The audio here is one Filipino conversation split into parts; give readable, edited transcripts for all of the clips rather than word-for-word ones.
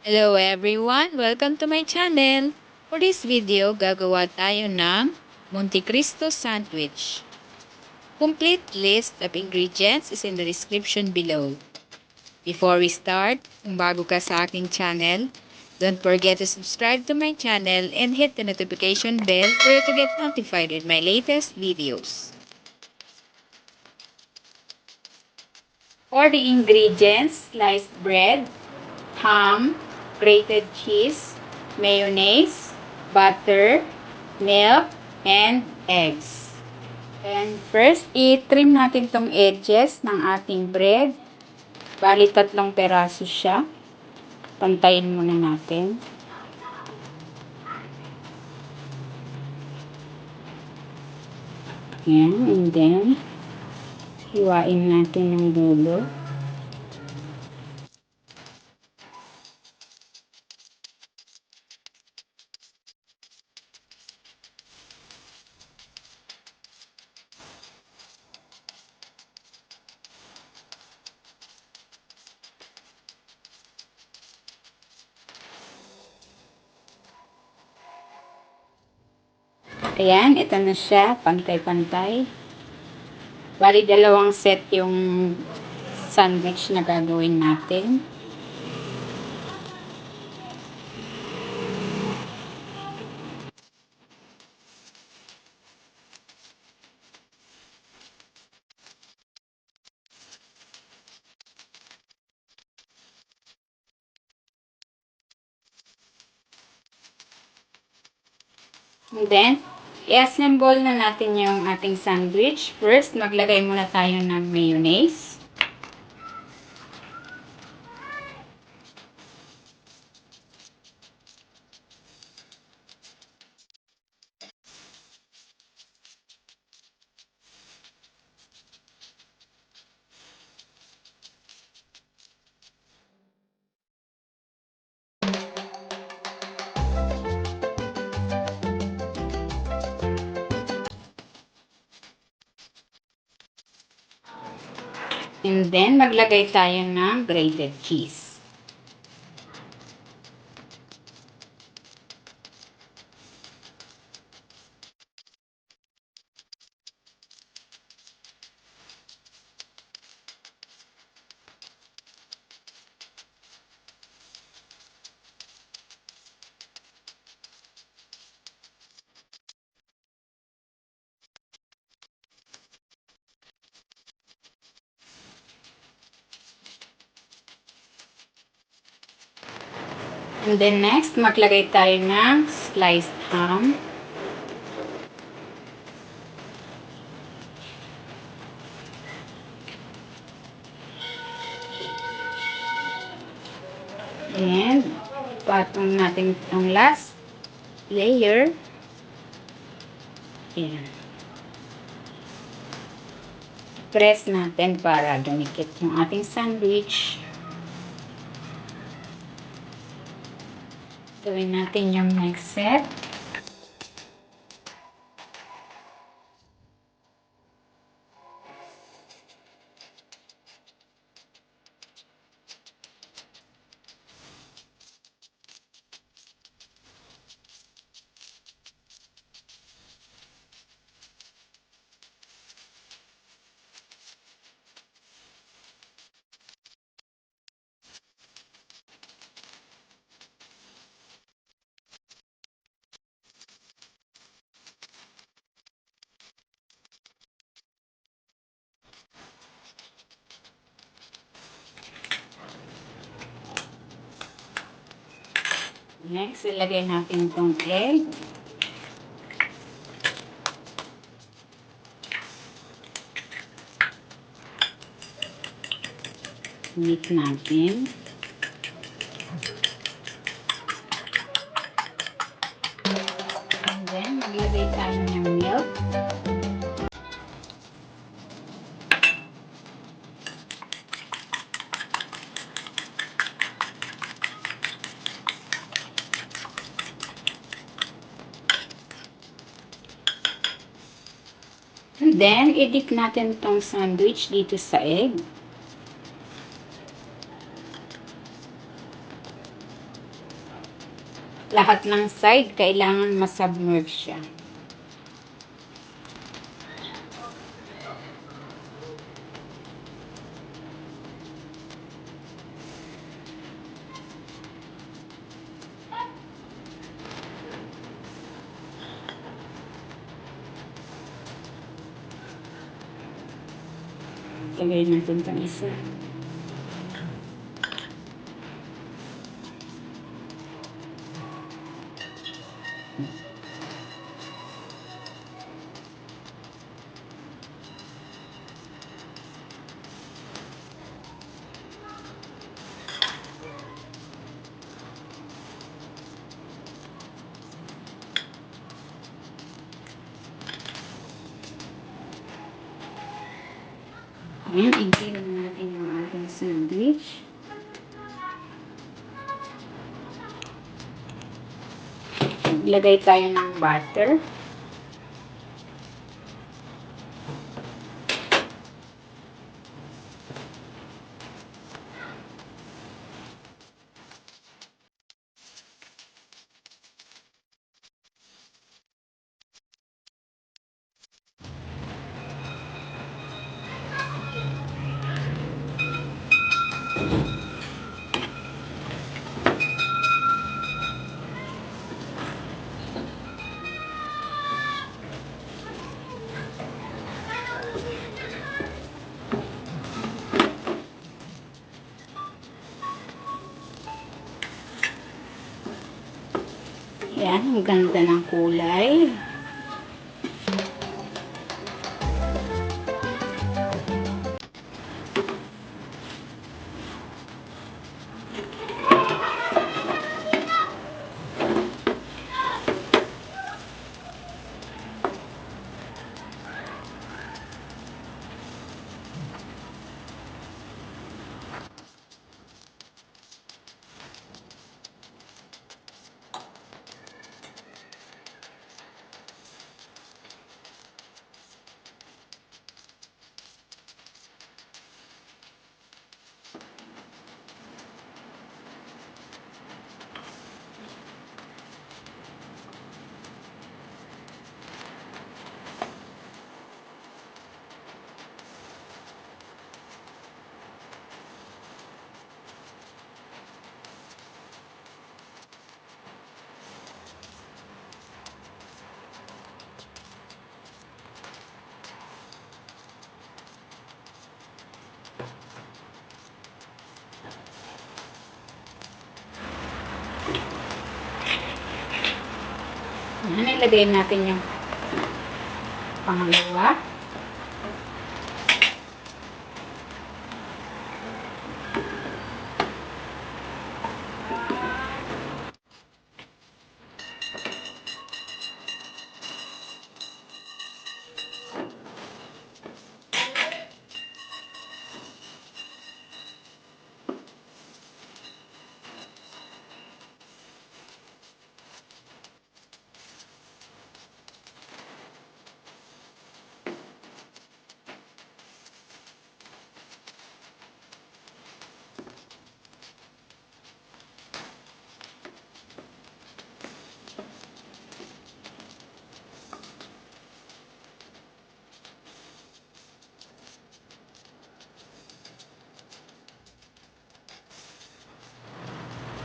Hello everyone! Welcome to my channel! For this video, gagawa tayo ng Monte Cristo sandwich. Complete list of ingredients is in the description below. Before we start, kung bago ka sa aking channel, don't forget to subscribe to my channel and hit the notification bell for you to get notified with my latest videos. For the ingredients, sliced bread, ham, grated cheese, mayonnaise, butter, milk, and eggs. And first, i-trim natin tong edges ng ating bread. Bali, 3 peraso siya. Pantayin muna natin. Ayan, and then, hiwain natin yung dulo. Ayan, ito na siya, pantay-pantay. Bali, 2 set yung sandwich na gagawin natin. And then, i-assemble na natin yung ating sandwich. First, maglagay muna tayo ng mayonnaise. And then, maglagay tayo ng grated cheese. And then next, maglagay tayo ng sliced ham. And patong natin itong last layer. Ayan. Press natin para dumikit yung ating sandwich. Gawin natin yung next set. Next, ilagay natin itong egg. Mix natin. And then, maglagay tayo ng milk. And then, i-dip natin itong sandwich dito sa egg. Lahat ng side, kailangan masubmerge siya. Lagay natin itong isa. Ayan, i-grill natin yung ating sandwich. Maglagay tayo ng butter. Yan, ang ganda ng kulay. Yan, ilagay natin yung pangalawa.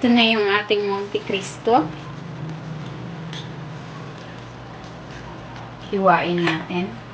Ito na yung ating Monte Cristo. Hiwain natin.